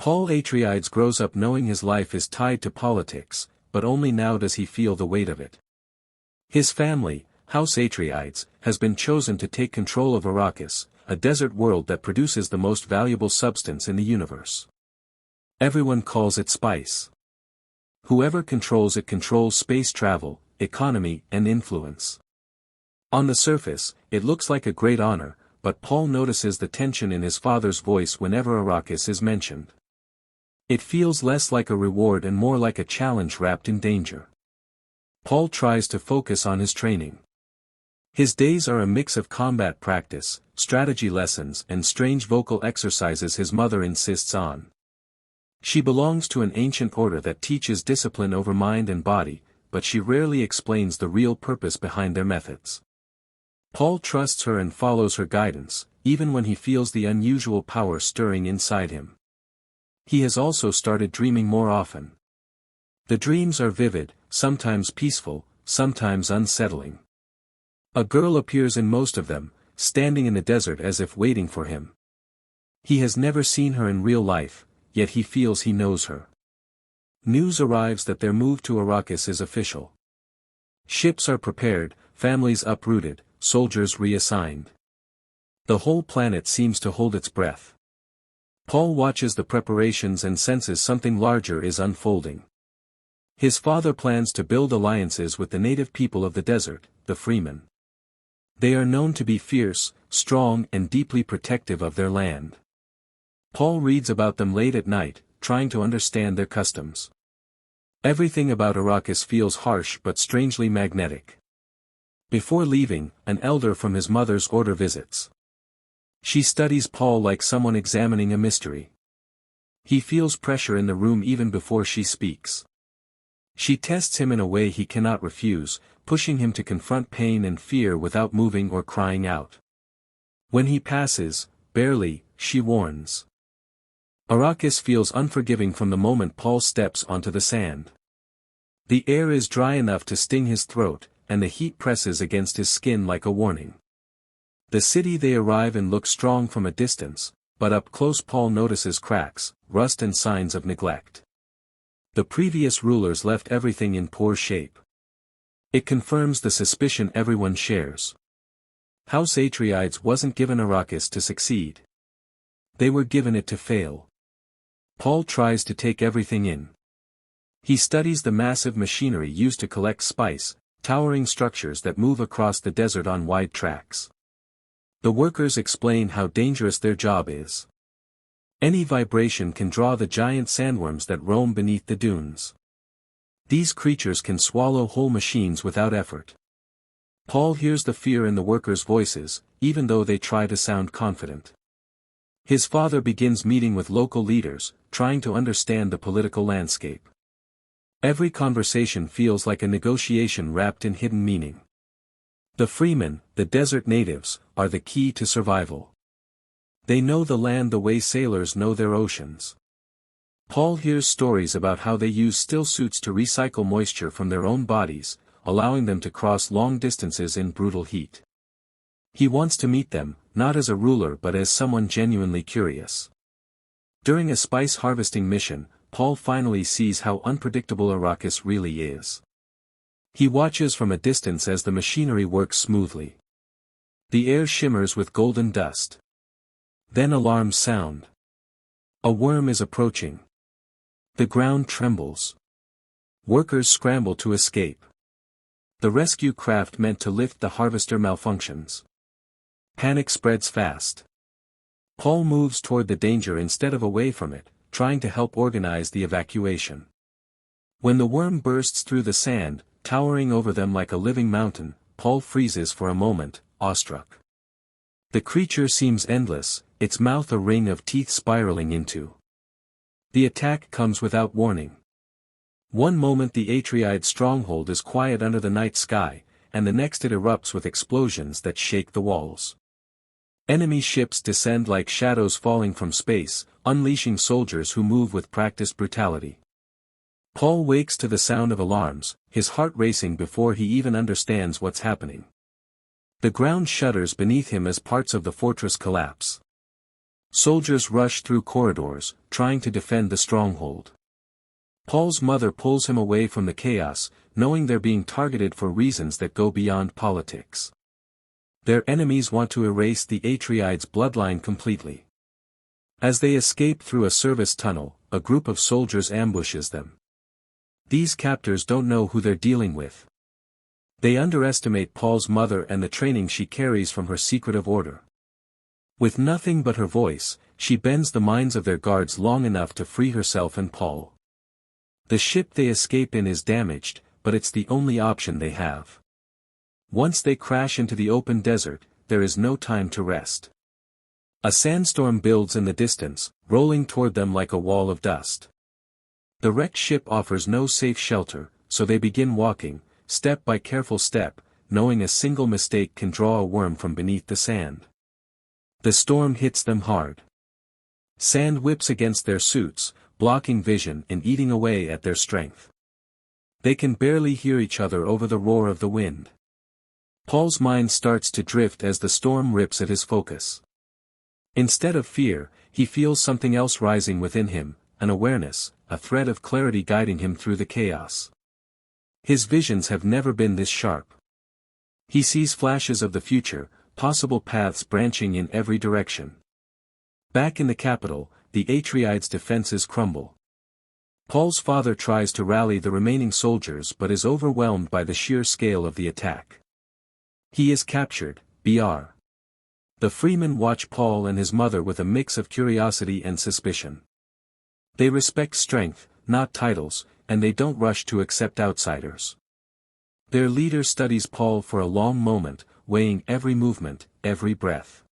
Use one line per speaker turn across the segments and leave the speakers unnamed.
Paul Atreides grows up knowing his life is tied to politics, but only now does he feel the weight of it. His family, House Atreides, has been chosen to take control of Arrakis, a desert world that produces the most valuable substance in the universe. Everyone calls it spice. Whoever controls it controls space travel, economy, and influence. On the surface, it looks like a great honor, but Paul notices the tension in his father's voice whenever Arrakis is mentioned. It feels less like a reward and more like a challenge wrapped in danger. Paul tries to focus on his training. His days are a mix of combat practice, strategy lessons and strange vocal exercises his mother insists on. She belongs to an ancient order that teaches discipline over mind and body, but she rarely explains the real purpose behind their methods. Paul trusts her and follows her guidance, even when he feels the unusual power stirring inside him. He has also started dreaming more often. The dreams are vivid, sometimes peaceful, sometimes unsettling. A girl appears in most of them, standing in the desert as if waiting for him. He has never seen her in real life, yet he feels he knows her. News arrives that their move to Arrakis is official. Ships are prepared, families uprooted, soldiers reassigned. The whole planet seems to hold its breath. Paul watches the preparations and senses something larger is unfolding. His father plans to build alliances with the native people of the desert, the Fremen. They are known to be fierce, strong and deeply protective of their land. Paul reads about them late at night, trying to understand their customs. Everything about Arrakis feels harsh but strangely magnetic. Before leaving, an elder from his mother's order visits. She studies Paul like someone examining a mystery. He feels pressure in the room even before she speaks. She tests him in a way he cannot refuse, pushing him to confront pain and fear without moving or crying out. When he passes, barely, she warns. Arrakis feels unforgiving from the moment Paul steps onto the sand. The air is dry enough to sting his throat, and the heat presses against his skin like a warning. The city they arrive in looks strong from a distance, but up close Paul notices cracks, rust and signs of neglect. The previous rulers left everything in poor shape. It confirms the suspicion everyone shares. House Atreides wasn't given Arrakis to succeed. They were given it to fail. Paul tries to take everything in. He studies the massive machinery used to collect spice, towering structures that move across the desert on wide tracks. The workers explain how dangerous their job is. Any vibration can draw the giant sandworms that roam beneath the dunes. These creatures can swallow whole machines without effort. Paul hears the fear in the workers' voices, even though they try to sound confident. His father begins meeting with local leaders, trying to understand the political landscape. Every conversation feels like a negotiation wrapped in hidden meaning. The Fremen, the desert natives, are the key to survival. They know the land the way sailors know their oceans. Paul hears stories about how they use still suits to recycle moisture from their own bodies, allowing them to cross long distances in brutal heat. He wants to meet them, not as a ruler but as someone genuinely curious. During a spice harvesting mission, Paul finally sees how unpredictable Arrakis really is. He watches from a distance as the machinery works smoothly. The air shimmers with golden dust. Then alarms sound. A worm is approaching. The ground trembles. Workers scramble to escape. The rescue craft meant to lift the harvester malfunctions. Panic spreads fast. Paul moves toward the danger instead of away from it, trying to help organize the evacuation. When the worm bursts through the sand, towering over them like a living mountain, Paul freezes for a moment, awestruck. The creature seems endless, its mouth a ring of teeth spiraling into. The attack comes without warning. One moment the Atreides stronghold is quiet under the night sky, and the next it erupts with explosions that shake the walls. Enemy ships descend like shadows falling from space, unleashing soldiers who move with practiced brutality. Paul wakes to the sound of alarms, his heart racing before he even understands what's happening. The ground shudders beneath him as parts of the fortress collapse. Soldiers rush through corridors, trying to defend the stronghold. Paul's mother pulls him away from the chaos, knowing they're being targeted for reasons that go beyond politics. Their enemies want to erase the Atreides' bloodline completely. As they escape through a service tunnel, a group of soldiers ambushes them. These captors don't know who they're dealing with. They underestimate Paul's mother and the training she carries from her secretive order. With nothing but her voice, she bends the minds of their guards long enough to free herself and Paul. The ship they escape in is damaged, but it's the only option they have. Once they crash into the open desert, there is no time to rest. A sandstorm builds in the distance, rolling toward them like a wall of dust. The wrecked ship offers no safe shelter, so they begin walking, step by careful step, knowing a single mistake can draw a worm from beneath the sand. The storm hits them hard. Sand whips against their suits, blocking vision and eating away at their strength. They can barely hear each other over the roar of the wind. Paul's mind starts to drift as the storm rips at his focus. Instead of fear, he feels something else rising within him, an awareness, a thread of clarity guiding him through the chaos. His visions have never been this sharp. He sees flashes of the future, possible paths branching in every direction. Back in the capital, the Atreides' defenses crumble. Paul's father tries to rally the remaining soldiers but is overwhelmed by the sheer scale of the attack. He is captured, Br. The Fremen watch Paul and his mother with a mix of curiosity and suspicion. They respect strength, not titles, and they don't rush to accept outsiders. Their leader studies Paul for a long moment, weighing every movement, every breath.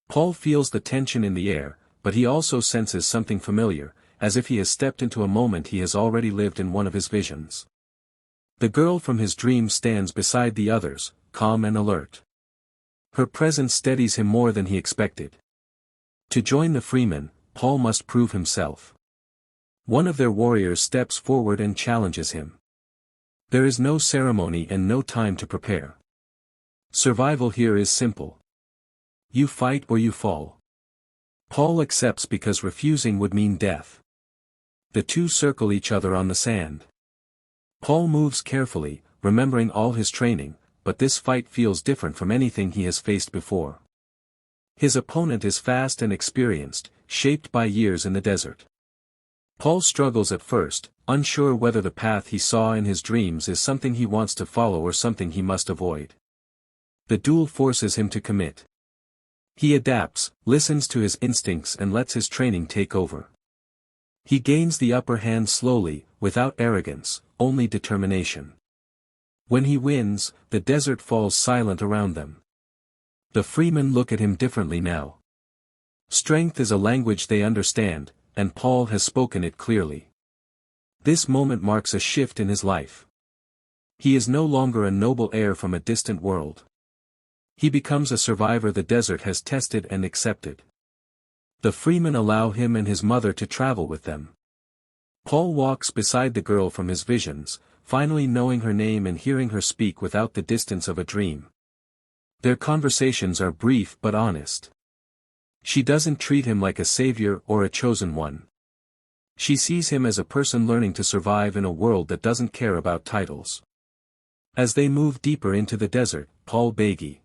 Paul feels the tension in the air, but he also senses something familiar, as if he has stepped into a moment he has already lived in one of his visions. The girl from his dream stands beside the others, calm and alert. Her presence steadies him more than he expected. To join the Fremen, Paul must prove himself. One of their warriors steps forward and challenges him. There is no ceremony and no time to prepare. Survival here is simple. You fight or you fall. Paul accepts because refusing would mean death. The two circle each other on the sand. Paul moves carefully, remembering all his training, but this fight feels different from anything he has faced before. His opponent is fast and experienced, shaped by years in the desert. Paul struggles at first, unsure whether the path he saw in his dreams is something he wants to follow or something he must avoid. The duel forces him to commit. He adapts, listens to his instincts and lets his training take over. He gains the upper hand slowly, without arrogance, only determination. When he wins, the desert falls silent around them. The Fremen look at him differently now. Strength is a language they understand, and Paul has spoken it clearly. This moment marks a shift in his life. He is no longer a noble heir from a distant world. He becomes a survivor the desert has tested and accepted. The Fremen allow him and his mother to travel with them. Paul walks beside the girl from his visions, finally knowing her name and hearing her speak without the distance of a dream. Their conversations are brief but honest. She doesn't treat him like a savior or a chosen one. She sees him as a person learning to survive in a world that doesn't care about titles. As they move deeper into the desert, Paul begs,